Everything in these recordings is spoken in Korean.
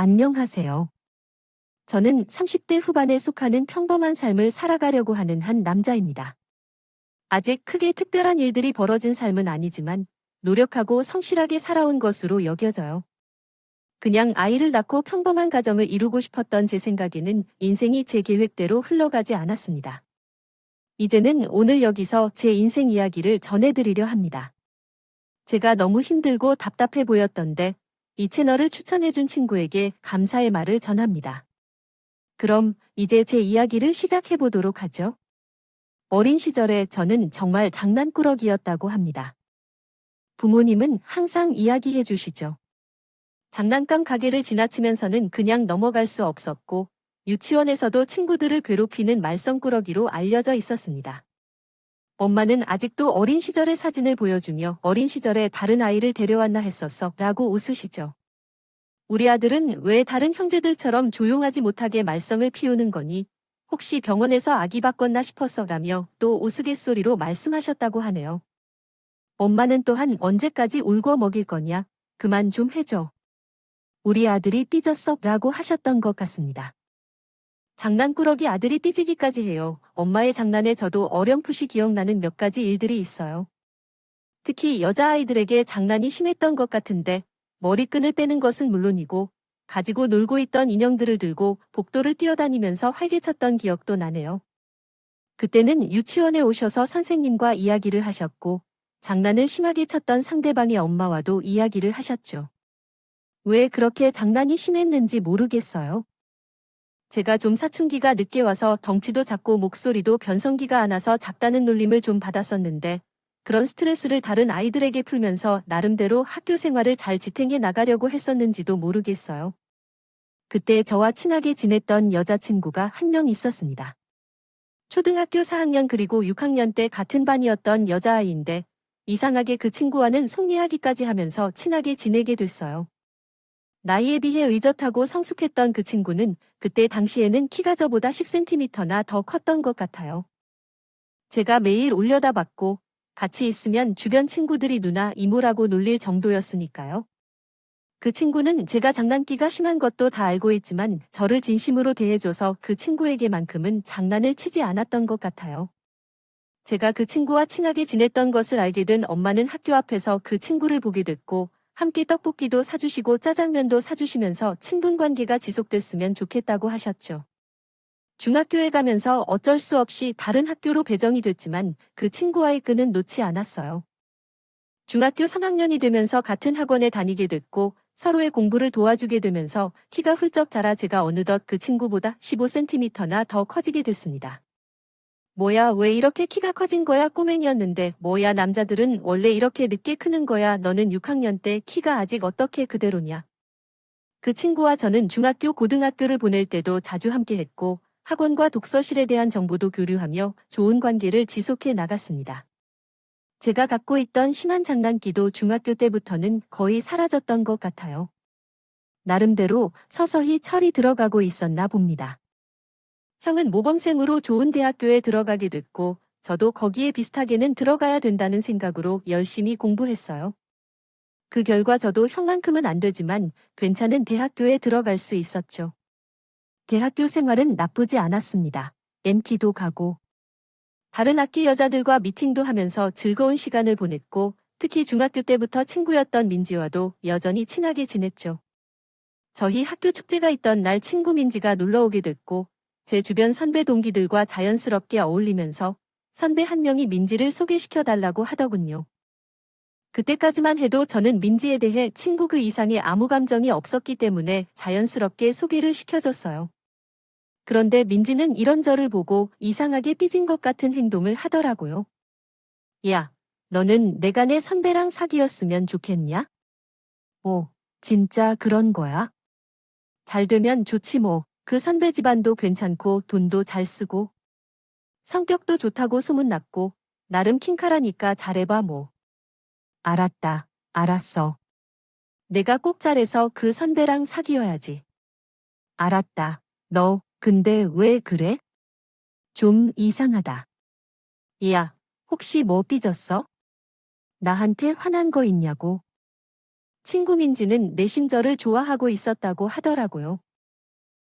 안녕하세요. 저는 30대 후반에 속하는 평범한 삶을 살아가려고 하는 한 남자입니다. 아직 크게 특별한 일들이 벌어진 삶은 아니지만 노력하고 성실하게 살아온 것으로 여겨져요. 그냥 아이를 낳고 평범한 가정을 이루고 싶었던 제 생각에는 인생이 제 계획대로 흘러가지 않았습니다. 이제는 오늘 여기서 제 인생 이야기를 전해드리려 합니다. 제가 너무 힘들고 답답해 보였던데 이 채널을 추천해준 친구에게 감사의 말을 전합니다. 그럼 이제 제 이야기를 시작해 보도록 하죠. 어린 시절에 저는 정말 장난꾸러기였다고 합니다. 부모님은 항상 이야기해 주시죠. 장난감 가게를 지나치면서는 그냥 넘어갈 수 없었고, 유치원에서도 친구들을 괴롭히는 말썽꾸러기로 알려져 있었습니다. 엄마는 아직도 어린 시절의 사진을 보여주며 어린 시절에 다른 아이를 데려왔나 했었어 라고 웃으시죠. 우리 아들은 왜 다른 형제들처럼 조용하지 못하게 말썽을 피우는 거니? 혹시 병원에서 아기 바꿨나 싶어서라며 또 우스갯소리로 말씀하셨다고 하네요. 엄마는 또한 언제까지 울고 먹일 거냐? 그만 좀 해줘. 우리 아들이 삐졌어 라고 하셨던 것 같습니다. 장난꾸러기 아들이 삐지기까지 해요. 엄마의 장난에 저도 어렴풋이 기억나는 몇 가지 일들이 있어요. 특히 여자아이들에게 장난이 심했던 것 같은데 머리끈을 빼는 것은 물론이고 가지고 놀고 있던 인형들을 들고 복도를 뛰어다니면서 활개쳤던 기억도 나네요. 그때는 유치원에 오셔서 선생님과 이야기를 하셨고 장난을 심하게 쳤던 상대방의 엄마와도 이야기를 하셨죠. 왜 그렇게 장난이 심했는지 모르겠어요. 제가 좀 사춘기가 늦게 와서 덩치도 작고 목소리도 변성기가 안 와서 작다는 놀림을 좀 받았었는데 그런 스트레스를 다른 아이들에게 풀면서 나름대로 학교 생활을 잘 지탱해 나가려고 했었는지도 모르겠어요. 그때 저와 친하게 지냈던 여자친구가 한 명 있었습니다. 초등학교 4학년 그리고 6학년 때 같은 반이었던 여자아이인데 이상하게 그 친구와는 속이야기까지 하면서 친하게 지내게 됐어요. 나이에 비해 의젓하고 성숙했던 그 친구는 그때 당시에는 키가 저보다 10cm나 더 컸던 것 같아요. 제가 매일 올려다봤고 같이 있으면 주변 친구들이 누나 이모라고 놀릴 정도였으니까요. 그 친구는 제가 장난기가 심한 것도 다 알고 있지만 저를 진심으로 대해줘서 그 친구에게만큼은 장난을 치지 않았던 것 같아요. 제가 그 친구와 친하게 지냈던 것을 알게 된 엄마는 학교 앞에서 그 친구를 보게 됐고 함께 떡볶이도 사주시고 짜장면도 사주시면서 친분 관계가 지속됐으면 좋겠다고 하셨죠. 중학교에 가면서 어쩔 수 없이 다른 학교로 배정이 됐지만 그 친구와의 끈은 놓지 않았어요. 중학교 3학년이 되면서 같은 학원에 다니게 됐고 서로의 공부를 도와주게 되면서 키가 훌쩍 자라 제가 어느덧 그 친구보다 15cm나 더 커지게 됐습니다. 뭐야, 왜 이렇게 키가 커진 거야? 꼬맹이였는데, 뭐야, 남자들은 원래 이렇게 늦게 크는 거야? 너는 6학년 때 키가 아직 어떻게 그대로냐? 그 친구와 저는 중학교, 고등학교를 보낼 때도 자주 함께 했고, 학원과 독서실에 대한 정보도 교류하며 좋은 관계를 지속해 나갔습니다. 제가 갖고 있던 심한 장난기도 중학교 때부터는 거의 사라졌던 것 같아요. 나름대로 서서히 철이 들어가고 있었나 봅니다. 형은 모범생으로 좋은 대학교에 들어가게 됐고 저도 거기에 비슷하게는 들어가야 된다는 생각으로 열심히 공부했어요. 그 결과 저도 형만큼은 안 되지만 괜찮은 대학교에 들어갈 수 있었죠. 대학교 생활은 나쁘지 않았습니다. MT도 가고 다른 학기 여자들과 미팅도 하면서 즐거운 시간을 보냈고 특히 중학교 때부터 친구였던 민지와도 여전히 친하게 지냈죠. 저희 학교 축제가 있던 날 친구 민지가 놀러 오게 됐고 제 주변 선배 동기들과 자연스럽게 어울리면서 선배 한 명이 민지를 소개시켜 달라고 하더군요. 그때까지만 해도 저는 민지에 대해 친구 그 이상의 아무 감정이 없었기 때문에 자연스럽게 소개를 시켜줬어요. 그런데 민지는 이런 저를 보고 이상하게 삐진 것 같은 행동을 하더라고요. 야, 너는 내가 내 선배랑 사귀었으면 좋겠냐? 오, 진짜 그런 거야? 잘 되면 좋지 뭐. 그 선배 집안도 괜찮고 돈도 잘 쓰고 성격도 좋다고 소문났고 나름 킹카라니까 잘해봐 뭐. 알았다. 알았어. 내가 꼭 잘해서 그 선배랑 사귀어야지. 알았다. 너 근데 왜 그래? 좀 이상하다. 야, 혹시 뭐 삐졌어? 나한테 화난 거 있냐고. 친구 민지는 내 심절을 좋아하고 있었다고 하더라고요.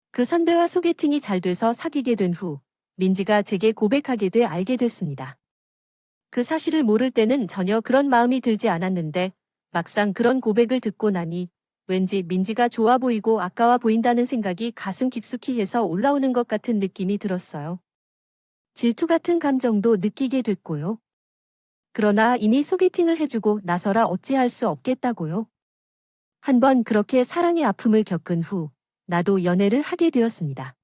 그 선배와 소개팅이 잘 돼서 사귀게 된 후 민지가 제게 고백하게 돼 알게 됐습니다. 그 사실을 모를 때는 전혀 그런 마음이 들지 않았는데 막상 그런 고백을 듣고 나니 왠지 민지가 좋아 보이고 아까워 보인다는 생각이 가슴 깊숙이 해서 올라오는 것 같은 느낌이 들었어요. 질투 같은 감정도 느끼게 됐고요. 그러나 이미 소개팅을 해주고 나서라 어찌할 수 없겠다고요. 한번 그렇게 사랑의 아픔을 겪은 후 나도 연애를 하게 되었습니다.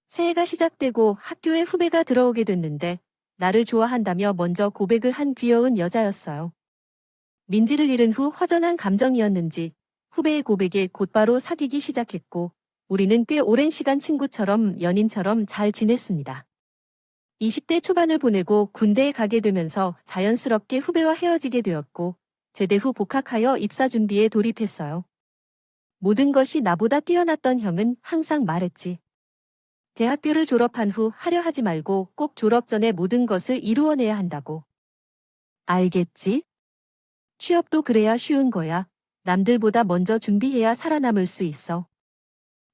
새해가 시작되고 학교에 후배가 들어오게 됐는데 나를 좋아한다며 먼저 고백을 한 귀여운 여자였어요. 민지를 잃은 후 허전한 감정이었는지 후배의 고백에 곧바로 사귀기 시작했고 우리는 꽤 오랜 시간 친구처럼 연인처럼 잘 지냈습니다. 20대 초반을 보내고 군대에 가게 되면서 자연스럽게 후배와 헤어지게 되었고 제대 후 복학하여 입사 준비에 돌입했어요. 모든 것이 나보다 뛰어났던 형은 항상 말했지. 대학교를 졸업한 후 하려 하지 말고 꼭 졸업 전에 모든 것을 이루어내야 한다고. 알겠지? 취업도 그래야 쉬운 거야. 남들보다 먼저 준비해야 살아남을 수 있어.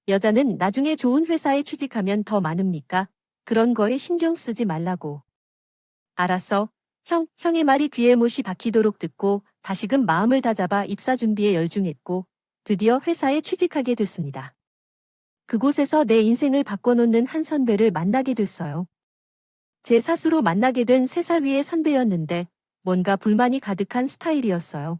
여자는 나중에 좋은 회사에 취직하면 더 많으니까 그런 거에 신경 쓰지 말라고. 알았어. 형의 말이 귀에 못이 박히도록 듣고 다시금 마음을 다잡아 입사 준비에 열중했고 드디어 회사에 취직하게 됐습니다. 그곳에서 내 인생을 바꿔놓는 한 선배를 만나게 됐어요. 제 사수로 만나게 된 3살 위의 선배였는데 뭔가 불만이 가득한 스타일이었어요.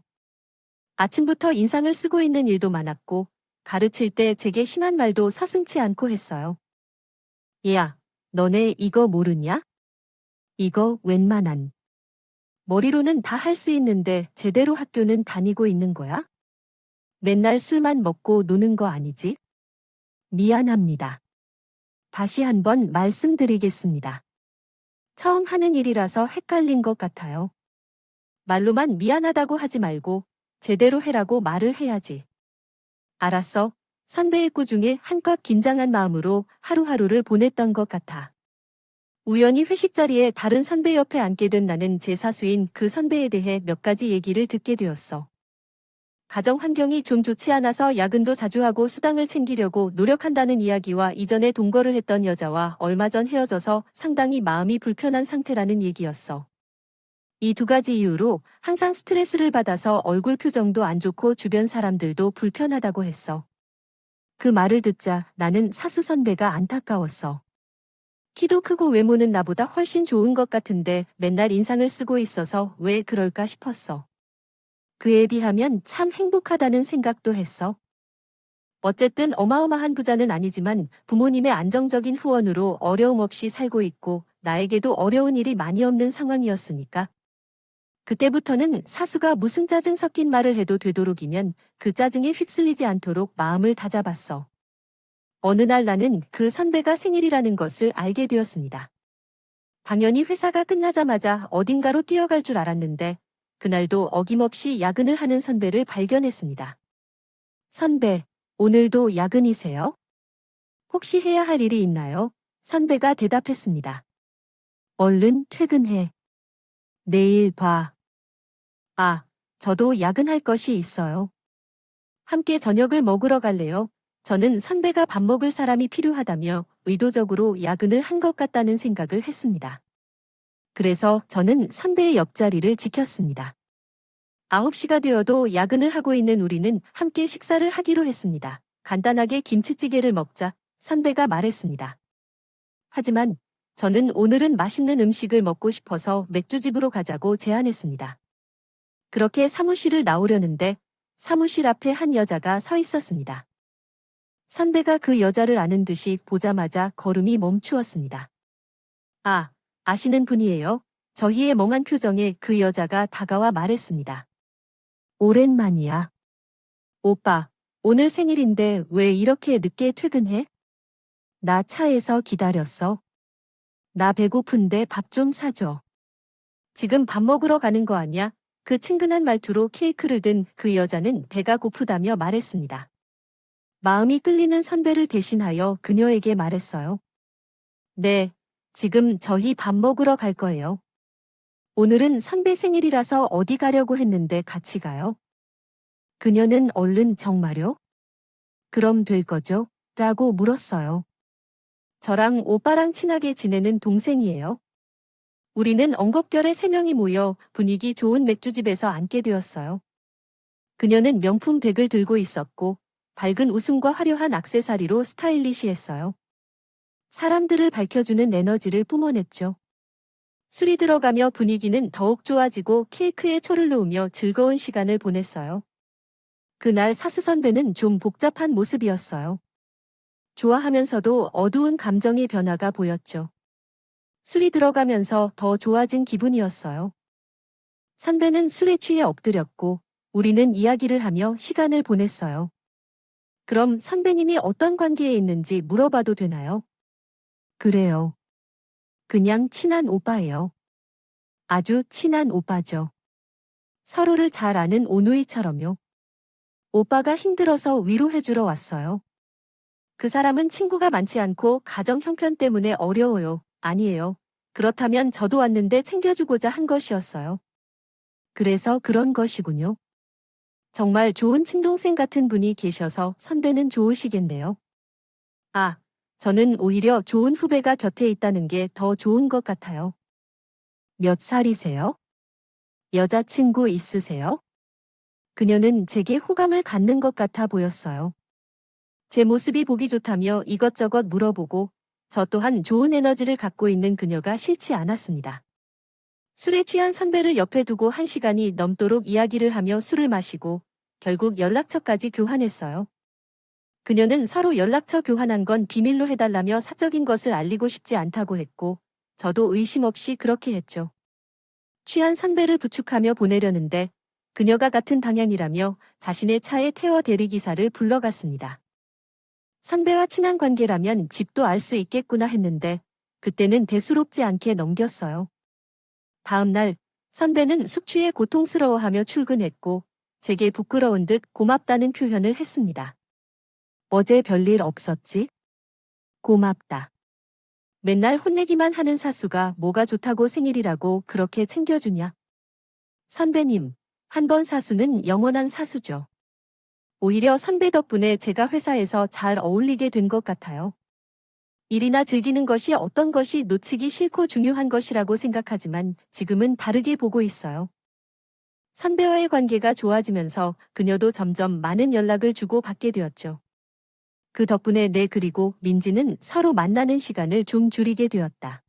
아침부터 인상을 쓰고 있는 일도 많았고 가르칠 때 제게 심한 말도 서슴지 않고 했어요. 얘야, 너네 이거 모르냐? 이거 웬만한. 머리로는 다 할 수 있는데 제대로 학교는 다니고 있는 거야? 맨날 술만 먹고 노는 거 아니지? 미안합니다. 다시 한번 말씀드리겠습니다. 처음 하는 일이라서 헷갈린 것 같아요. 말로만 미안하다고 하지 말고 제대로 해라고 말을 해야지. 알았어. 선배의 꾸 중에 한껏 긴장한 마음으로 하루하루를 보냈던 것 같아. 우연히 회식 자리에 다른 선배 옆에 앉게 된 나는 제 사수인 그 선배에 대해 몇 가지 얘기를 듣게 되었어. 가정 환경이 좀 좋지 않아서 야근도 자주 하고 수당을 챙기려고 노력한다는 이야기와 이전에 동거를 했던 여자와 얼마 전 헤어져서 상당히 마음이 불편한 상태라는 얘기였어. 이 2가지 이유로 항상 스트레스를 받아서 얼굴 표정도 안 좋고 주변 사람들도 불편하다고 했어. 그 말을 듣자 나는 사수 선배가 안타까웠어. 키도 크고 외모는 나보다 훨씬 좋은 것 같은데 맨날 인상을 쓰고 있어서 왜 그럴까 싶었어. 그에 비하면 참 행복하다는 생각도 했어. 어쨌든 어마어마한 부자는 아니지만 부모님의 안정적인 후원으로 어려움 없이 살고 있고 나에게도 어려운 일이 많이 없는 상황이었으니까. 그때부터는 사수가 무슨 짜증 섞인 말을 해도 되도록이면 그 짜증에 휩쓸리지 않도록 마음을 다잡았어. 어느 날 나는 그 선배가 생일이라는 것을 알게 되었습니다. 당연히 회사가 끝나자마자 어딘가로 뛰어갈 줄 알았는데 그날도 어김없이 야근을 하는 선배를 발견했습니다. 선배, 오늘도 야근이세요? 혹시 해야 할 일이 있나요? 선배가 대답했습니다. 얼른 퇴근해. 내일 봐. 아, 저도 야근할 것이 있어요. 함께 저녁을 먹으러 갈래요? 저는 선배가 밥 먹을 사람이 필요하다며 의도적으로 야근을 한 것 같다는 생각을 했습니다. 그래서 저는 선배의 옆자리를 지켰습니다. 9시가 되어도 야근을 하고 있는 우리는 함께 식사를 하기로 했습니다. 간단하게 김치찌개를 먹자 선배가 말했습니다. 하지만 저는 오늘은 맛있는 음식을 먹고 싶어서 맥주집으로 가자고 제안했습니다. 그렇게 사무실을 나오려는데 사무실 앞에 한 여자가 서 있었습니다. 선배가 그 여자를 아는 듯이 보자마자 걸음이 멈추었습니다. 아, 아시는 분이에요? 저희의 멍한 표정에 그 여자가 다가와 말했습니다. 오랜만이야. 오빠, 오늘 생일인데 왜 이렇게 늦게 퇴근해? 나 차에서 기다렸어. 나 배고픈데 밥 좀 사줘. 지금 밥 먹으러 가는 거 아니야? 그 친근한 말투로 케이크를 든 그 여자는 배가 고프다며 말했습니다. 마음이 끌리는 선배를 대신하여 그녀에게 말했어요. 네, 지금 저희 밥 먹으러 갈 거예요. 오늘은 선배 생일이라서 어디 가려고 했는데 같이 가요? 그녀는 얼른 정말요? 그럼 될 거죠? 라고 물었어요. 저랑 오빠랑 친하게 지내는 동생이에요. 우리는 엉겁결에 3명이 모여 분위기 좋은 맥주집에서 앉게 되었어요. 그녀는 명품 백을 들고 있었고 밝은 웃음과 화려한 액세서리로 스타일리시했어요. 사람들을 밝혀주는 에너지를 뿜어냈죠. 술이 들어가며 분위기는 더욱 좋아지고 케이크에 초를 놓으며 즐거운 시간을 보냈어요. 그날 사수 선배는 좀 복잡한 모습이었어요. 좋아하면서도 어두운 감정의 변화가 보였죠. 술이 들어가면서 더 좋아진 기분이었어요. 선배는 술에 취해 엎드렸고 우리는 이야기를 하며 시간을 보냈어요. 그럼 선배님이 어떤 관계에 있는지 물어봐도 되나요? 그래요. 그냥 친한 오빠예요. 아주 친한 오빠죠. 서로를 잘 아는 오누이처럼요. 오빠가 힘들어서 위로해주러 왔어요. 그 사람은 친구가 많지 않고 가정 형편 때문에 어려워요. 아니에요. 그렇다면 저도 왔는데 챙겨주고자 한 것이었어요. 그래서 그런 것이군요. 정말 좋은 친동생 같은 분이 계셔서 선배는 좋으시겠네요. 아, 저는 오히려 좋은 후배가 곁에 있다는 게 더 좋은 것 같아요. 몇 살이세요? 여자친구 있으세요? 그녀는 제게 호감을 갖는 것 같아 보였어요. 제 모습이 보기 좋다며 이것저것 물어보고 저 또한 좋은 에너지를 갖고 있는 그녀가 싫지 않았습니다. 술에 취한 선배를 옆에 두고 1시간이 넘도록 이야기를 하며 술을 마시고 결국 연락처까지 교환했어요. 그녀는 서로 연락처 교환한 건 비밀로 해달라며 사적인 것을 알리고 싶지 않다고 했고 저도 의심 없이 그렇게 했죠. 취한 선배를 부축하며 보내려는데 그녀가 같은 방향이라며 자신의 차에 태워 대리기사를 불러갔습니다. 선배와 친한 관계라면 집도 알 수 있겠구나 했는데 그때는 대수롭지 않게 넘겼어요. 다음 날 선배는 숙취에 고통스러워하며 출근했고 제게 부끄러운 듯 고맙다는 표현을 했습니다. 어제 별일 없었지? 고맙다. 맨날 혼내기만 하는 사수가 뭐가 좋다고 생일이라고 그렇게 챙겨주냐? 선배님, 한 번 사수는 영원한 사수죠. 오히려 선배 덕분에 제가 회사에서 잘 어울리게 된 것 같아요. 일이나 즐기는 것이 어떤 것이 놓치기 싫고 중요한 것이라고 생각하지만 지금은 다르게 보고 있어요. 선배와의 관계가 좋아지면서 그녀도 점점 많은 연락을 주고 받게 되었죠. 그 덕분에 내 그리고 민지는 서로 만나는 시간을 좀 줄이게 되었다.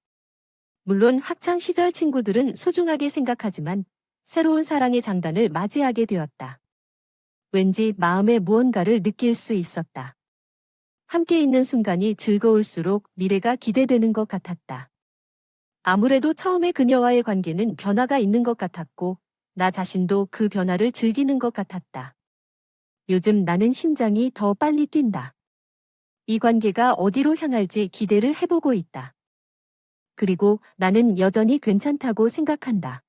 물론 학창 시절 친구들은 소중하게 생각하지만 새로운 사랑의 장단을 맞이하게 되었다. 왠지 마음에 무언가를 느낄 수 있었다. 함께 있는 순간이 즐거울수록 미래가 기대되는 것 같았다. 아무래도 처음에 그녀와의 관계는 변화가 있는 것 같았고 나 자신도 그 변화를 즐기는 것 같았다. 요즘 나는 심장이 더 빨리 뛴다. 이 관계가 어디로 향할지 기대를 해보고 있다. 그리고 나는 여전히 괜찮다고 생각한다.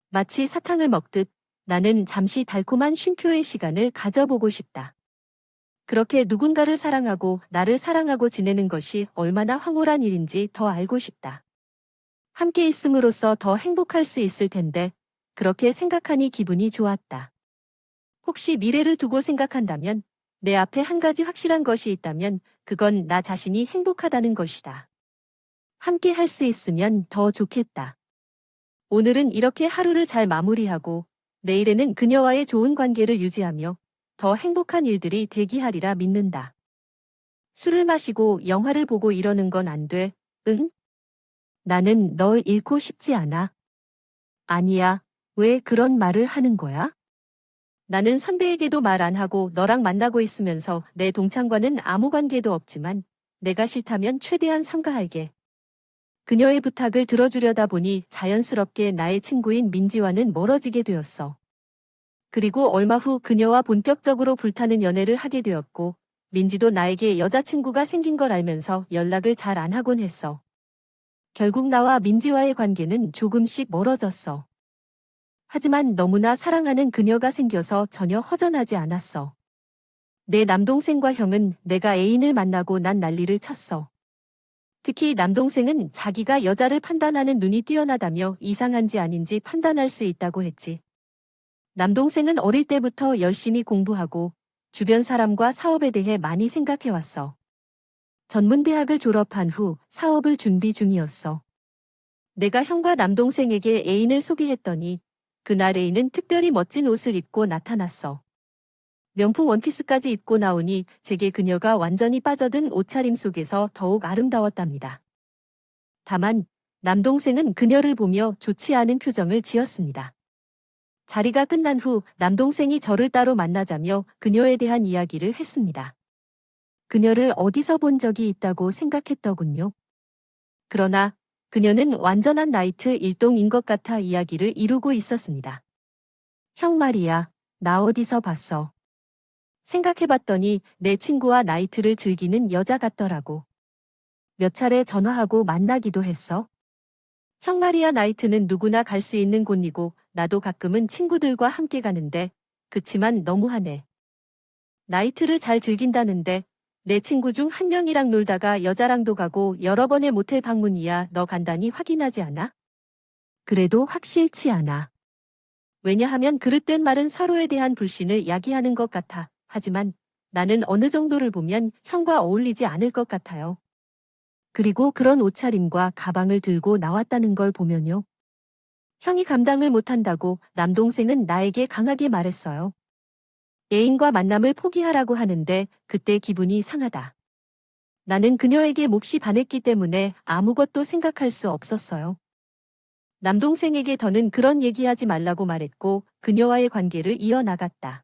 마치 사탕을 먹듯 나는 잠시 달콤한 쉼표의 시간을 가져보고 싶다. 그렇게 누군가를 사랑하고 나를 사랑하고 지내는 것이 얼마나 황홀한 일인지 더 알고 싶다. 함께 있음으로써 더 행복할 수 있을 텐데 그렇게 생각하니 기분이 좋았다. 혹시 미래를 두고 생각한다면 내 앞에 한 가지 확실한 것이 있다면 그건 나 자신이 행복하다는 것이다. 함께 할 수 있으면 더 좋겠다. 오늘은 이렇게 하루를 잘 마무리하고 내일에는 그녀와의 좋은 관계를 유지하며 더 행복한 일들이 대기하리라 믿는다. 술을 마시고 영화를 보고 이러는 건 안 돼, 응? 나는 널 잃고 싶지 않아. 아니야, 왜 그런 말을 하는 거야? 나는 선배에게도 말 안 하고 너랑 만나고 있으면서 내 동창과는 아무 관계도 없지만 내가 싫다면 최대한 삼가할게. 그녀의 부탁을 들어주려다 보니 자연스럽게 나의 친구인 민지와는 멀어지게 되었어. 그리고 얼마 후 그녀와 본격적으로 불타는 연애를 하게 되었고 민지도 나에게 여자친구가 생긴 걸 알면서 연락을 잘 안 하곤 했어. 결국 나와 민지와의 관계는 조금씩 멀어졌어. 하지만 너무나 사랑하는 그녀가 생겨서 전혀 허전하지 않았어. 내 남동생과 형은 내가 애인을 만나고 난 난리를 쳤어. 특히 남동생은 자기가 여자를 판단하는 눈이 뛰어나다며 이상한지 아닌지 판단할 수 있다고 했지. 남동생은 어릴 때부터 열심히 공부하고 주변 사람과 사업에 대해 많이 생각해왔어. 전문대학을 졸업한 후 사업을 준비 중이었어. 내가 형과 남동생에게 애인을 소개했더니 그날 애인은 특별히 멋진 옷을 입고 나타났어. 명품 원피스까지 입고 나오니 제게 그녀가 완전히 빠져든 옷차림 속에서 더욱 아름다웠답니다. 다만 남동생은 그녀를 보며 좋지 않은 표정을 지었습니다. 자리가 끝난 후 남동생이 저를 따로 만나자며 그녀에 대한 이야기를 했습니다. 그녀를 어디서 본 적이 있다고 생각했더군요. 그러나 그녀는 완전한 나이트 일동인 것 같아 이야기를 이루고 있었습니다. 형 말이야, 나 어디서 봤어. 생각해봤더니 내 친구와 나이트를 즐기는 여자 같더라고. 몇 차례 전화하고 만나기도 했어. 형 말이야 나이트는 누구나 갈 수 있는 곳이고 나도 가끔은 친구들과 함께 가는데 그치만 너무하네. 나이트를 잘 즐긴다는데 내 친구 중 한 명이랑 놀다가 여자랑도 가고 여러 번의 모텔 방문이야 너 간단히 확인하지 않아? 그래도 확실치 않아. 왜냐하면 그릇된 말은 서로에 대한 불신을 야기하는 것 같아. 하지만 나는 어느 정도를 보면 형과 어울리지 않을 것 같아요. 그리고 그런 옷차림과 가방을 들고 나왔다는 걸 보면요. 형이 감당을 못한다고 남동생은 나에게 강하게 말했어요. 애인과 만남을 포기하라고 하는데 그때 기분이 상하다. 나는 그녀에게 몫이 반했기 때문에 아무것도 생각할 수 없었어요. 남동생에게 더는 그런 얘기하지 말라고 말했고 그녀와의 관계를 이어나갔다.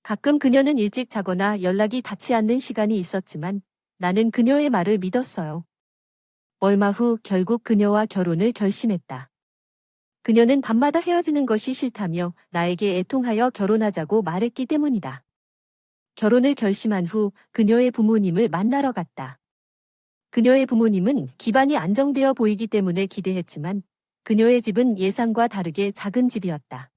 가끔 그녀는 일찍 자거나 연락이 닿지 않는 시간이 있었지만 나는 그녀의 말을 믿었어요. 얼마 후 결국 그녀와 결혼을 결심했다. 그녀는 밤마다 헤어지는 것이 싫다며 나에게 애통하여 결혼하자고 말했기 때문이다. 결혼을 결심한 후 그녀의 부모님을 만나러 갔다. 그녀의 부모님은 기반이 안정되어 보이기 때문에 기대했지만 그녀의 집은 예상과 다르게 작은 집이었다.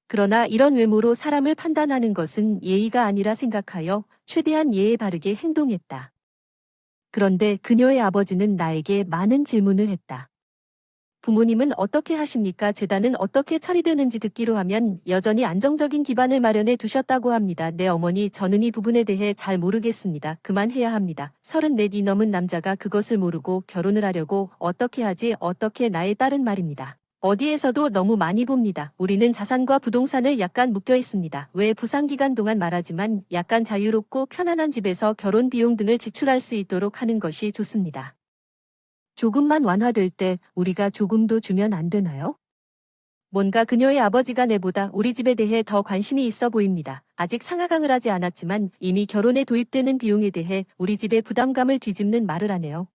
그러나 이런 외모로 사람을 판단하는 것은 예의가 아니라 생각하여 최대한 예에 바르게 행동했다. 그런데 그녀의 아버지는 나에게 많은 질문을 했다. 부모님은 어떻게 하십니까? 재단은 어떻게 처리되는지 듣기로 하면 여전히 안정적인 기반을 마련해 두셨다고 합니다. 내 어머니 저는 이 부분에 대해 잘 모르겠습니다. 그만해야 합니다. 34이 넘은 남자가 그것을 모르고 결혼을 하려고 어떻게 하지? 어떻게 나의 딸은 말입니다. 어디에서도 너무 많이 봅니다. 우리는 자산과 부동산을 약간 묶여 있습니다. 왜 부상기간 동안 말하지만 약간 자유롭고 편안한 집에서 결혼 비용 등을 지출할 수 있도록 하는 것이 좋습니다. 조금만 완화될 때 우리가 조금도 주면 안 되나요? 뭔가 그녀의 아버지가 내보다 우리 집에 대해 더 관심이 있어 보입니다. 아직 상하강을 하지 않았지만 이미 결혼에 도입되는 비용에 대해 우리 집의 부담감을 뒤집는 말을 하네요.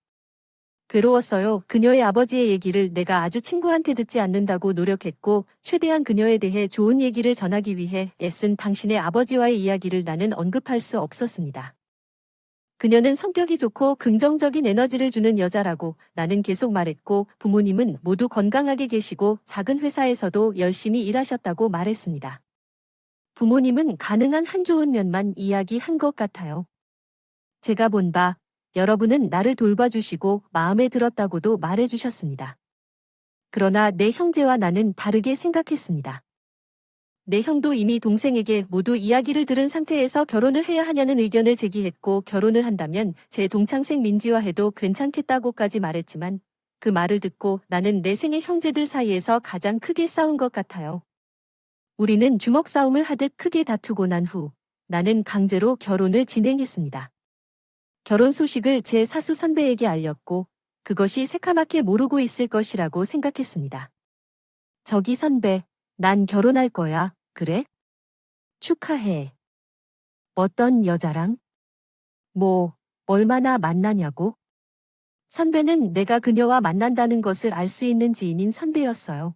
괴로웠어요. 그녀의 아버지의 얘기를 내가 아주 친구한테 듣지 않는다고 노력했고 최대한 그녀에 대해 좋은 얘기를 전하기 위해 애쓴 당신의 아버지와의 이야기를 나는 언급할 수 없었습니다. 그녀는 성격이 좋고 긍정적인 에너지를 주는 여자라고 나는 계속 말했고 부모님은 모두 건강하게 계시고 작은 회사에서도 열심히 일하셨다고 말했습니다. 부모님은 가능한 한 좋은 면만 이야기한 것 같아요. 제가 본 바 여러분은 나를 돌봐주시고 마음에 들었다고도 말해주셨습니다. 그러나 내 형제와 나는 다르게 생각했습니다. 내 형도 이미 동생에게 모두 이야기를 들은 상태에서 결혼을 해야 하냐는 의견을 제기했고 결혼을 한다면 제 동창생 민지와 해도 괜찮겠다고까지 말했지만 그 말을 듣고 나는 내 생의 형제들 사이에서 가장 크게 싸운 것 같아요. 우리는 주먹 싸움을 하듯 크게 다투고 난 후 나는 강제로 결혼을 진행했습니다. 결혼 소식을 제 사수 선배에게 알렸고 그것이 새카맣게 모르고 있을 것이라고 생각했습니다. 저기 선배, 난 결혼할 거야. 그래? 축하해. 어떤 여자랑? 뭐, 얼마나 만나냐고? 선배는 내가 그녀와 만난다는 것을 알 수 있는 지인인 선배였어요.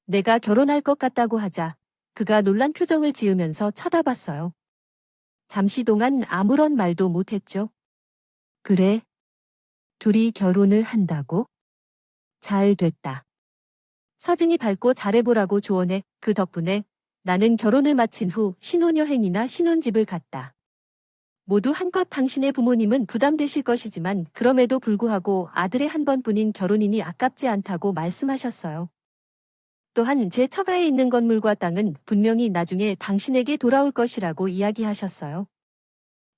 내가 결혼할 것 같다고 하자 그가 놀란 표정을 지으면서 쳐다봤어요. 잠시 동안 아무런 말도 못했죠. 그래? 둘이 결혼을 한다고? 잘 됐다. 서진이 밝고 잘해보라고 조언해 그 덕분에 나는 결혼을 마친 후 신혼여행이나 신혼집을 갔다. 모두 한껏 당신의 부모님은 부담되실 것이지만 그럼에도 불구하고 아들의 한 번뿐인 결혼이니 아깝지 않다고 말씀하셨어요. 또한 제 처가에 있는 건물과 땅은 분명히 나중에 당신에게 돌아올 것이라고 이야기하셨어요.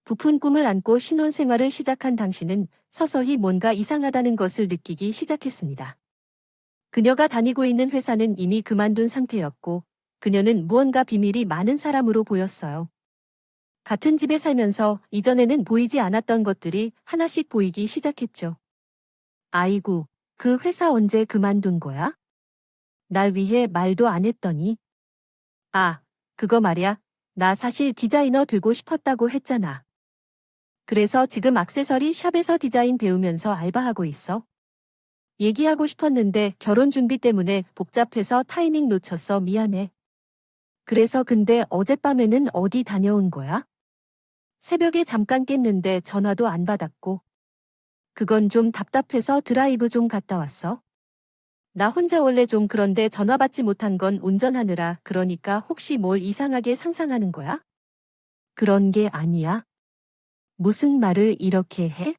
부푼 꿈을 안고 신혼생활을 시작한 당신은 서서히 뭔가 이상하다는 것을 느끼기 시작했습니다. 그녀가 다니고 있는 회사는 이미 그만둔 상태였고, 그녀는 무언가 비밀이 많은 사람으로 보였어요. 같은 집에 살면서 이전에는 보이지 않았던 것들이 하나씩 보이기 시작했죠. 아이고, 그 회사 언제 그만둔 거야? 날 위해 말도 안 했더니. 아, 그거 말야. 나 사실 디자이너 되고 싶었다고 했잖아. 그래서 지금 액세서리 샵에서 디자인 배우면서 알바하고 있어. 얘기하고 싶었는데 결혼 준비 때문에 복잡해서 타이밍 놓쳤어. 미안해. 그래서 근데 어젯밤에는 어디 다녀온 거야? 새벽에 잠깐 깼는데 전화도 안 받았고. 그건 좀 답답해서 드라이브 좀 갔다 왔어. 나 혼자 원래 좀 그런데 전화 받지 못한 건 운전하느라. 그러니까 혹시 뭘 이상하게 상상하는 거야? 그런 게 아니야. 무슨 말을 이렇게 해?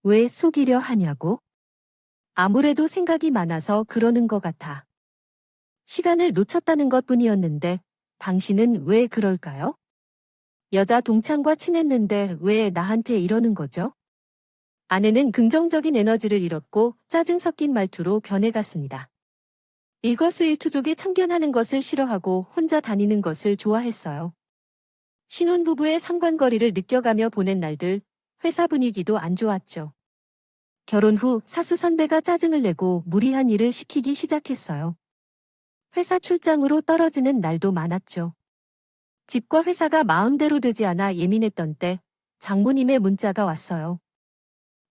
왜 속이려 하냐고? 아무래도 생각이 많아서 그러는 것 같아. 시간을 놓쳤다는 것뿐이었는데 당신은 왜 그럴까요? 여자 동창과 친했는데 왜 나한테 이러는 거죠? 아내는 긍정적인 에너지를 잃었고 짜증 섞인 말투로 변해갔습니다. 일거수일투족에 참견하는 것을 싫어하고 혼자 다니는 것을 좋아했어요. 신혼부부의 상관거리를 느껴가며 보낸 날들, 회사 분위기도 안 좋았죠. 결혼 후 사수 선배가 짜증을 내고 무리한 일을 시키기 시작했어요. 회사 출장으로 떨어지는 날도 많았죠. 집과 회사가 마음대로 되지 않아 예민했던 때 장모님의 문자가 왔어요.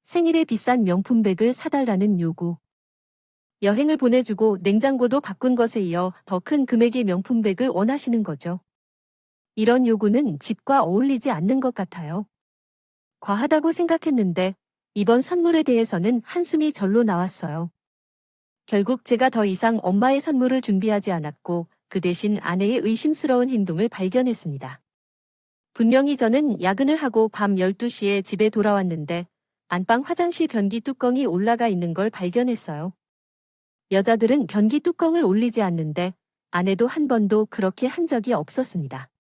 생일에 비싼 명품백을 사달라는 요구. 여행을 보내주고 냉장고도 바꾼 것에 이어 더 큰 금액의 명품백을 원하시는 거죠. 이런 요구는 집과 어울리지 않는 것 같아요. 과하다고 생각했는데 이번 선물에 대해서는 한숨이 절로 나왔어요. 결국 제가 더 이상 엄마의 선물을 준비하지 않았고 그 대신 아내의 의심스러운 행동을 발견했습니다. 분명히 저는 야근을 하고 밤 12시에 집에 돌아왔는데 안방 화장실 변기 뚜껑이 올라가 있는 걸 발견했어요. 여자들은 변기 뚜껑을 올리지 않는데 아내도 한 번도 그렇게 한 적이 없었습니다.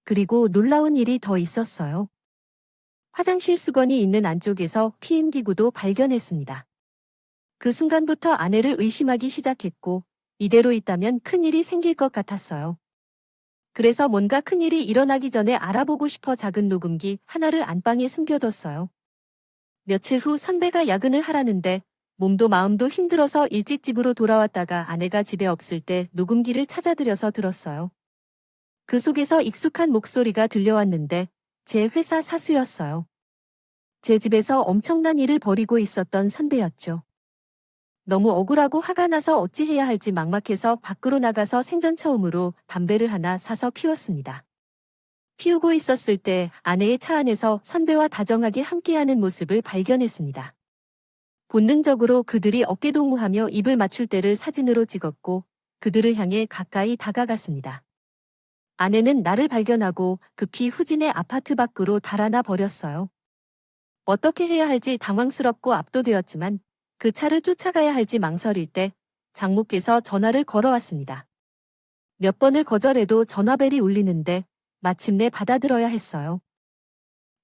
그리고 놀라운 일이 더 있었어요. 화장실 수건이 있는 안쪽에서 피임기구도 발견했습니다. 그 순간부터 아내를 의심하기 시작했고 이대로 있다면 큰일이 생길 것 같았어요. 그래서 뭔가 큰일이 일어나기 전에 알아보고 싶어 작은 녹음기 하나를 안방에 숨겨뒀어요. 며칠 후 선배가 야근을 하라는데 몸도 마음도 힘들어서 일찍 집으로 돌아왔다가 아내가 집에 없을 때 녹음기를 찾아들여서 들었어요. 그 속에서 익숙한 목소리가 들려왔는데 제 회사 사수였어요. 제 집에서 엄청난 일을 벌이고 있었던 선배였죠. 너무 억울하고 화가 나서 어찌해야 할지 막막해서 밖으로 나가서 생전 처음으로 담배를 하나 사서 피웠습니다. 피우고 있었을 때 아내의 차 안에서 선배와 다정하게 함께하는 모습을 발견했습니다. 본능적으로 그들이 어깨동무하며 입을 맞출 때를 사진으로 찍었고 그들을 향해 가까이 다가갔습니다. 아내는 나를 발견하고 급히 후진의 아파트 밖으로 달아나 버렸어요. 어떻게 해야 할지 당황스럽고 압도되었지만 그 차를 쫓아가야 할지 망설일 때 장모께서 전화를 걸어왔습니다. 몇 번을 거절해도 전화벨이 울리는데 마침내 받아들어야 했어요.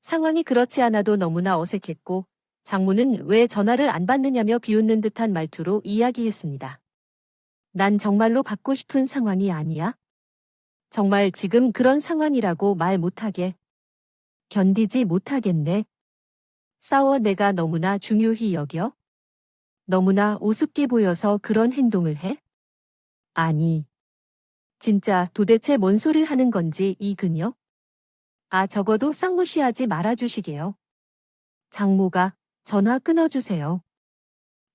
상황이 그렇지 않아도 너무나 어색했고 장모는 왜 전화를 안 받느냐며 비웃는 듯한 말투로 이야기했습니다. 난 정말로 받고 싶은 상황이 아니야. 정말 지금 그런 상황이라고 말 못하게. 견디지 못하겠네. 싸워 내가 너무나 중요히 여겨? 너무나 우습게 보여서 그런 행동을 해? 아니. 진짜 도대체 뭔 소리를 하는 건지 이 그녀? 아 적어도 쌍무시하지 말아주시게요. 장모가 전화 끊어주세요.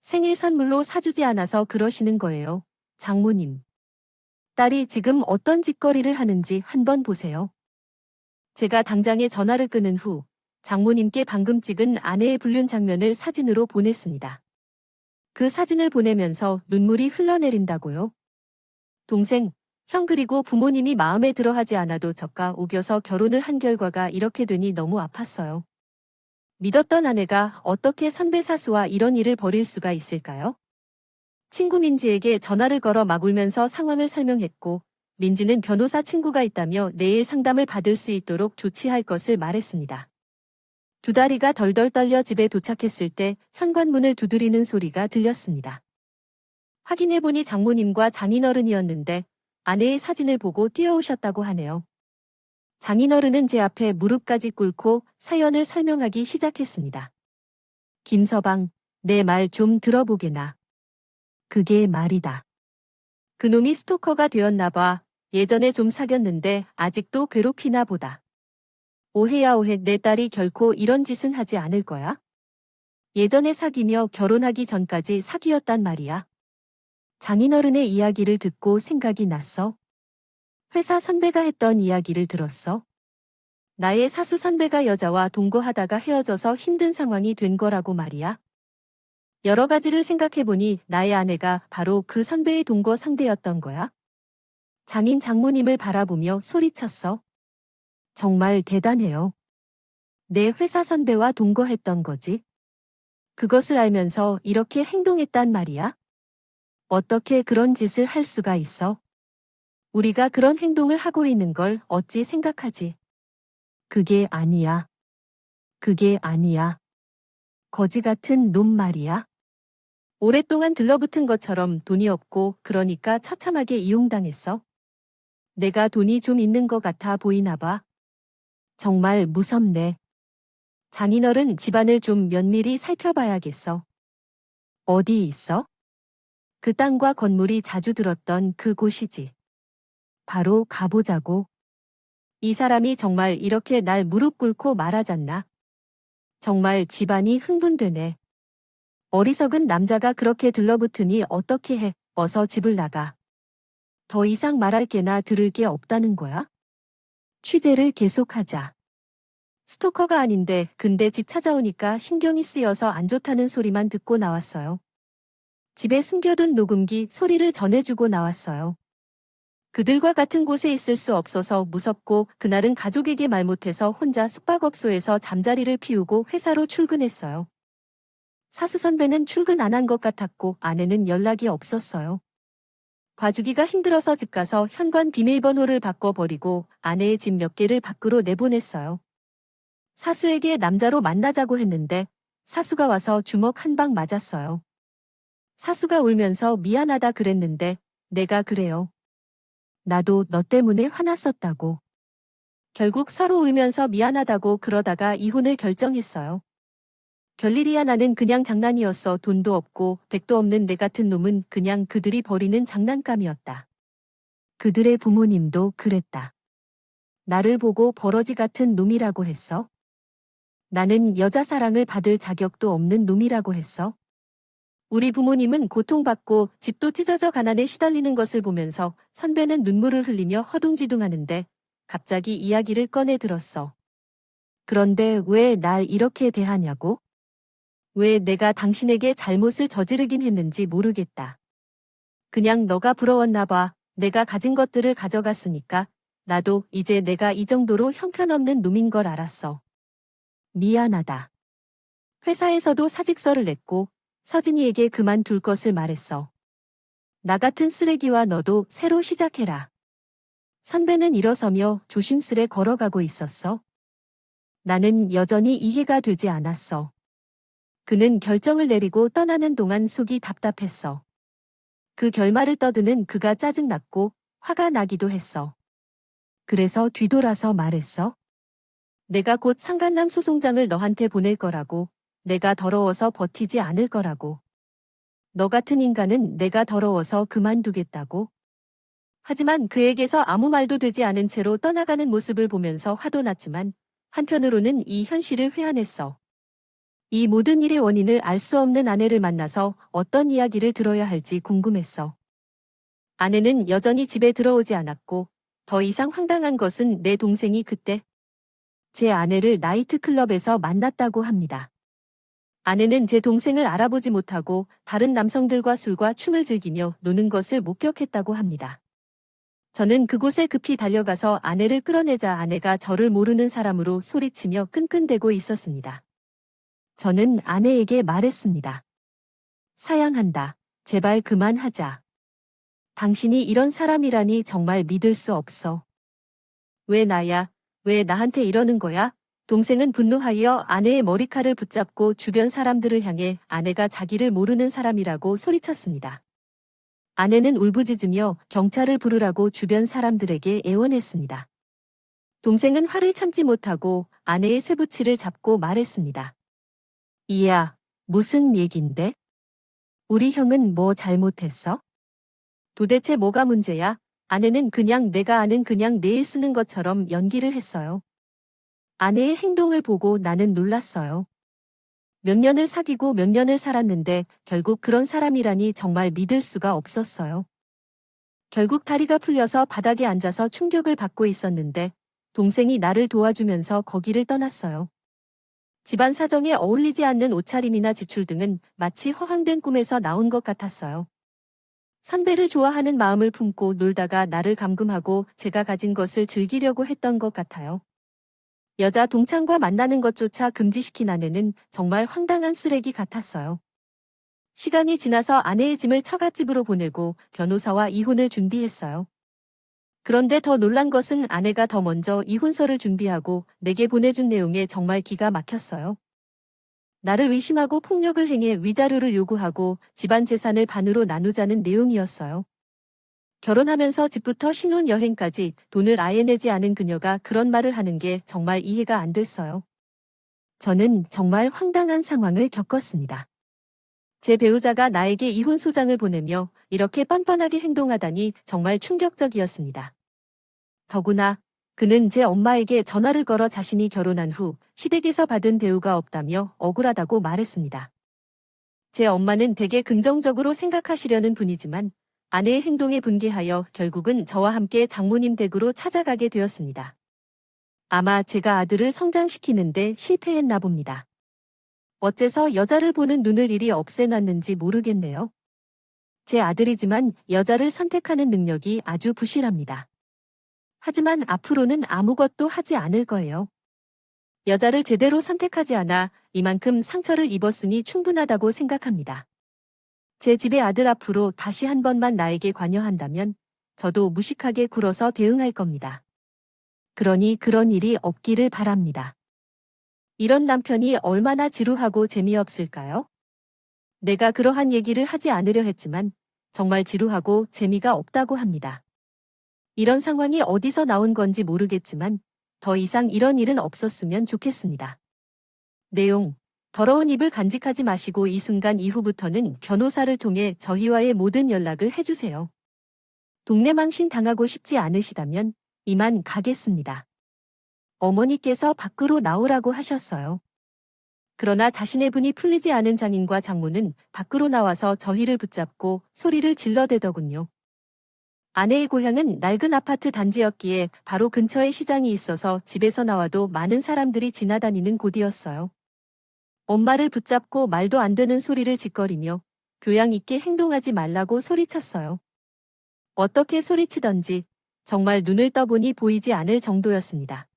생일 선물로 사주지 않아서 그러시는 거예요. 장모님. 딸이 지금 어떤 짓거리를 하는지 한번 보세요. 제가 당장에 전화를 끊은 후 장모님께 방금 찍은 아내의 불륜 장면을 사진으로 보냈습니다. 그 사진을 보내면서 눈물이 흘러내린다고요. 동생, 형 그리고 부모님이 마음에 들어하지 않아도 저가 우겨서 결혼을 한 결과가 이렇게 되니 너무 아팠어요. 믿었던 아내가 어떻게 선배 사수와 이런 일을 벌일 수가 있을까요? 친구 민지에게 전화를 걸어 막 울면서 상황을 설명했고, 민지는 변호사 친구가 있다며 내일 상담을 받을 수 있도록 조치할 것을 말했습니다. 두 다리가 덜덜 떨려 집에 도착했을 때 현관문을 두드리는 소리가 들렸습니다. 확인해보니 장모님과 장인어른이었는데 아내의 사진을 보고 뛰어오셨다고 하네요. 장인어른은 제 앞에 무릎까지 꿇고 사연을 설명하기 시작했습니다. 김서방, 내 말 좀 들어보게나. 그게 말이다. 그놈이 스토커가 되었나 봐. 예전에 좀 사귀었는데 아직도 괴롭히나 보다. 오해야 오해, 내 딸이 결코 이런 짓은 하지 않을 거야. 예전에 사귀며 결혼하기 전까지 사귀었단 말이야. 장인어른의 이야기를 듣고 생각이 났어. 회사 선배가 했던 이야기를 들었어. 나의 사수 선배가 여자와 동거하다가 헤어져서 힘든 상황이 된 거라고 말이야. 여러 가지를 생각해보니 나의 아내가 바로 그 선배의 동거 상대였던 거야. 장인 장모님을 바라보며 소리쳤어. 정말 대단해요. 내 회사 선배와 동거했던 거지. 그것을 알면서 이렇게 행동했단 말이야. 어떻게 그런 짓을 할 수가 있어? 우리가 그런 행동을 하고 있는 걸 어찌 생각하지? 그게 아니야. 그게 아니야. 거지 같은 놈 말이야. 오랫동안 들러붙은 것처럼 돈이 없고 그러니까 처참하게 이용당했어. 내가 돈이 좀 있는 것 같아 보이나 봐. 정말 무섭네. 장인어른 집안을 좀 면밀히 살펴봐야겠어. 어디 있어? 그 땅과 건물이 자주 들었던 그 곳이지. 바로 가보자고. 이 사람이 정말 이렇게 날 무릎 꿇고 말하잖나. 정말 집안이 흥분되네. 어리석은 남자가 그렇게 들러붙으니 어떻게 해. 어서 집을 나가. 더 이상 말할 게나 들을 게 없다는 거야? 취재를 계속하자. 스토커가 아닌데 근데 집 찾아오니까 신경이 쓰여서 안 좋다는 소리만 듣고 나왔어요. 집에 숨겨둔 녹음기 소리를 전해주고 나왔어요. 그들과 같은 곳에 있을 수 없어서 무섭고 그날은 가족에게 말 못해서 혼자 숙박업소에서 잠자리를 피우고 회사로 출근했어요. 사수 선배는 출근 안 한 것 같았고 아내는 연락이 없었어요. 봐주기가 힘들어서 집 가서 현관 비밀번호를 바꿔버리고 아내의 집 몇 개를 밖으로 내보냈어요. 사수에게 남자로 만나자고 했는데 사수가 와서 주먹 한 방 맞았어요. 사수가 울면서 미안하다 그랬는데 내가 그래요. 나도 너 때문에 화났었다고. 결국 서로 울면서 미안하다고 그러다가 이혼을 결정했어요. 별일이야 나는 그냥 장난이었어. 돈도 없고 댁도 없는 내 같은 놈은 그냥 그들이 버리는 장난감이었다. 그들의 부모님도 그랬다. 나를 보고 버러지 같은 놈이라고 했어. 나는 여자 사랑을 받을 자격도 없는 놈이라고 했어. 우리 부모님은 고통받고 집도 찢어져 가난에 시달리는 것을 보면서 선배는 눈물을 흘리며 허둥지둥하는데 갑자기 이야기를 꺼내 들었어. 그런데 왜 날 이렇게 대하냐고? 왜 내가 당신에게 잘못을 저지르긴 했는지 모르겠다. 그냥 너가 부러웠나 봐. 내가 가진 것들을 가져갔으니까 나도 이제 내가 이 정도로 형편없는 놈인 걸 알았어. 미안하다. 회사에서도 사직서를 냈고 서진이에게 그만둘 것을 말했어. 나 같은 쓰레기와 너도 새로 시작해라. 선배는 일어서며 조심스레 걸어가고 있었어. 나는 여전히 이해가 되지 않았어. 그는 결정을 내리고 떠나는 동안 속이 답답했어. 그 결말을 떠드는 그가 짜증났고 화가 나기도 했어. 그래서 뒤돌아서 말했어. 내가 곧 상간남 소송장을 너한테 보낼 거라고. 내가 더러워서 버티지 않을 거라고. 너 같은 인간은 내가 더러워서 그만두겠다고. 하지만 그에게서 아무 말도 되지 않은 채로 떠나가는 모습을 보면서 화도 났지만 한편으로는 이 현실을 회한했어. 이 모든 일의 원인을 알 수 없는 아내를 만나서 어떤 이야기를 들어야 할지 궁금했어. 아내는 여전히 집에 들어오지 않았고 더 이상 황당한 것은 내 동생이 그때 제 아내를 나이트클럽에서 만났다고 합니다. 아내는 제 동생을 알아보지 못하고 다른 남성들과 술과 춤을 즐기며 노는 것을 목격했다고 합니다. 저는 그곳에 급히 달려가서 아내를 끌어내자 아내가 저를 모르는 사람으로 소리치며 끈끈대고 있었습니다. 저는 아내에게 말했습니다. 사양한다. 제발 그만하자. 당신이 이런 사람이라니 정말 믿을 수 없어. 왜 나야? 왜 나한테 이러는 거야? 동생은 분노하여 아내의 머리칼을 붙잡고 주변 사람들을 향해 아내가 자기를 모르는 사람이라고 소리쳤습니다. 아내는 울부짖으며 경찰을 부르라고 주변 사람들에게 애원했습니다. 동생은 화를 참지 못하고 아내의 쇠붙이를 잡고 말했습니다. 이야, 무슨 얘긴데? 우리 형은 뭐 잘못했어? 도대체 뭐가 문제야? 아내는 그냥 내가 아는 그냥 내일 쓰는 것처럼 연기를 했어요. 아내의 행동을 보고 나는 놀랐어요. 몇 년을 사귀고 몇 년을 살았는데 결국 그런 사람이라니 정말 믿을 수가 없었어요. 결국 다리가 풀려서 바닥에 앉아서 충격을 받고 있었는데 동생이 나를 도와주면서 거기를 떠났어요. 집안 사정에 어울리지 않는 옷차림이나 지출 등은 마치 허황된 꿈에서 나온 것 같았어요. 선배를 좋아하는 마음을 품고 놀다가 나를 감금하고 제가 가진 것을 즐기려고 했던 것 같아요. 여자 동창과 만나는 것조차 금지시킨 아내는 정말 황당한 쓰레기 같았어요. 시간이 지나서 아내의 짐을 처갓집으로 보내고 변호사와 이혼을 준비했어요. 그런데 더 놀란 것은 아내가 더 먼저 이혼서를 준비하고 내게 보내준 내용에 정말 기가 막혔어요. 나를 의심하고 폭력을 행해 위자료를 요구하고 집안 재산을 반으로 나누자는 내용이었어요. 결혼하면서 집부터 신혼여행까지 돈을 아예 내지 않은 그녀가 그런 말을 하는 게 정말 이해가 안 됐어요. 저는 정말 황당한 상황을 겪었습니다. 제 배우자가 나에게 이혼 소장을 보내며 이렇게 뻔뻔하게 행동하다니 정말 충격적이었습니다. 더구나 그는 제 엄마에게 전화를 걸어 자신이 결혼한 후 시댁에서 받은 대우가 없다며 억울하다고 말했습니다. 제 엄마는 되게 긍정적으로 생각하시려는 분이지만 아내의 행동에 분개하여 결국은 저와 함께 장모님 댁으로 찾아가게 되었습니다. 아마 제가 아들을 성장시키는데 실패했나 봅니다. 어째서 여자를 보는 눈을 이리 없애놨는지 모르겠네요. 제 아들이지만 여자를 선택하는 능력이 아주 부실합니다. 하지만 앞으로는 아무것도 하지 않을 거예요. 여자를 제대로 선택하지 않아 이만큼 상처를 입었으니 충분하다고 생각합니다. 제 집의 아들 앞으로 다시 한 번만 나에게 관여한다면 저도 무식하게 굴어서 대응할 겁니다. 그러니 그런 일이 없기를 바랍니다. 이런 남편이 얼마나 지루하고 재미없을까요? 내가 그러한 얘기를 하지 않으려 했지만 정말 지루하고 재미가 없다고 합니다. 이런 상황이 어디서 나온 건지 모르겠지만 더 이상 이런 일은 없었으면 좋겠습니다. 내용: 더러운 입을 간직하지 마시고 이 순간 이후부터는 변호사를 통해 저희와의 모든 연락을 해주세요. 동네망신 당하고 싶지 않으시다면 이만 가겠습니다. 어머니께서 밖으로 나오라고 하셨어요. 그러나 자신의 분이 풀리지 않은 장인과 장모는 밖으로 나와서 저희를 붙잡고 소리를 질러대더군요. 아내의 고향은 낡은 아파트 단지였기에 바로 근처에 시장이 있어서 집에서 나와도 많은 사람들이 지나다니는 곳이었어요. 엄마를 붙잡고 말도 안 되는 소리를 짓거리며 교양 있게 행동하지 말라고 소리쳤어요. 어떻게 소리치던지 정말 눈을 떠보니 보이지 않을 정도였습니다.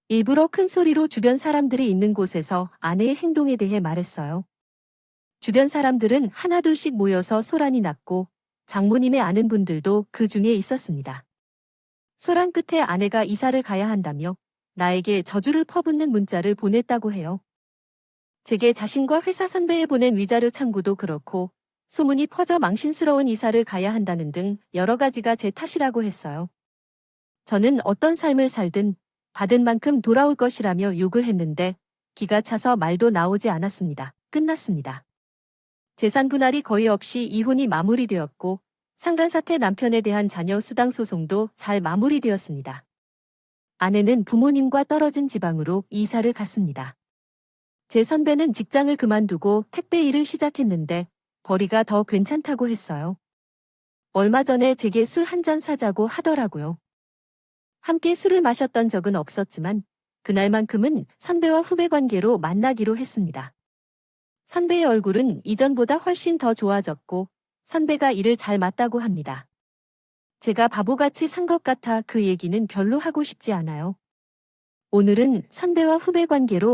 일부러 큰 소리로 주변 사람들이 있는 곳에서 아내의 행동에 대해 말했어요. 주변 사람들은 하나둘씩 모여서 소란이 났고 장모님의 아는 분들도 그 중에 있었습니다. 소란 끝에 아내가 이사를 가야 한다며 나에게 저주를 퍼붓는 문자를 보냈다고 해요. 제게 자신과 회사 선배에 보낸 위자료 창구도 그렇고 소문이 퍼져 망신스러운 이사를 가야 한다는 등 여러 가지가 제 탓이라고 했어요. 저는 어떤 삶을 살든 받은 만큼 돌아올 것이라며 욕을 했는데 기가 차서 말도 나오지 않았습니다. 끝났습니다. 재산 분할이 거의 없이 이혼이 마무리되었고 상간사태 남편에 대한 자녀 수당 소송도 잘 마무리되었습니다. 아내는 부모님과 떨어진 지방으로 이사를 갔습니다. 제 선배는 직장을 그만두고 택배 일을 시작했는데 벌이가 더 괜찮다고 했어요. 얼마 전에 제게 술 한 잔 사자고 하더라고요. 함께 술을 마셨던 적은 없었지만 그날만큼은 선배와 후배 관계로 만나기로 했습니다. 선배의 얼굴은 이전보다 훨씬 더 좋아졌고 선배가 일을 잘 맞다고 합니다. 제가 바보같이 산 것 같아 그 얘기는 별로 하고 싶지 않아요. 오늘은 선배와 후배 관계로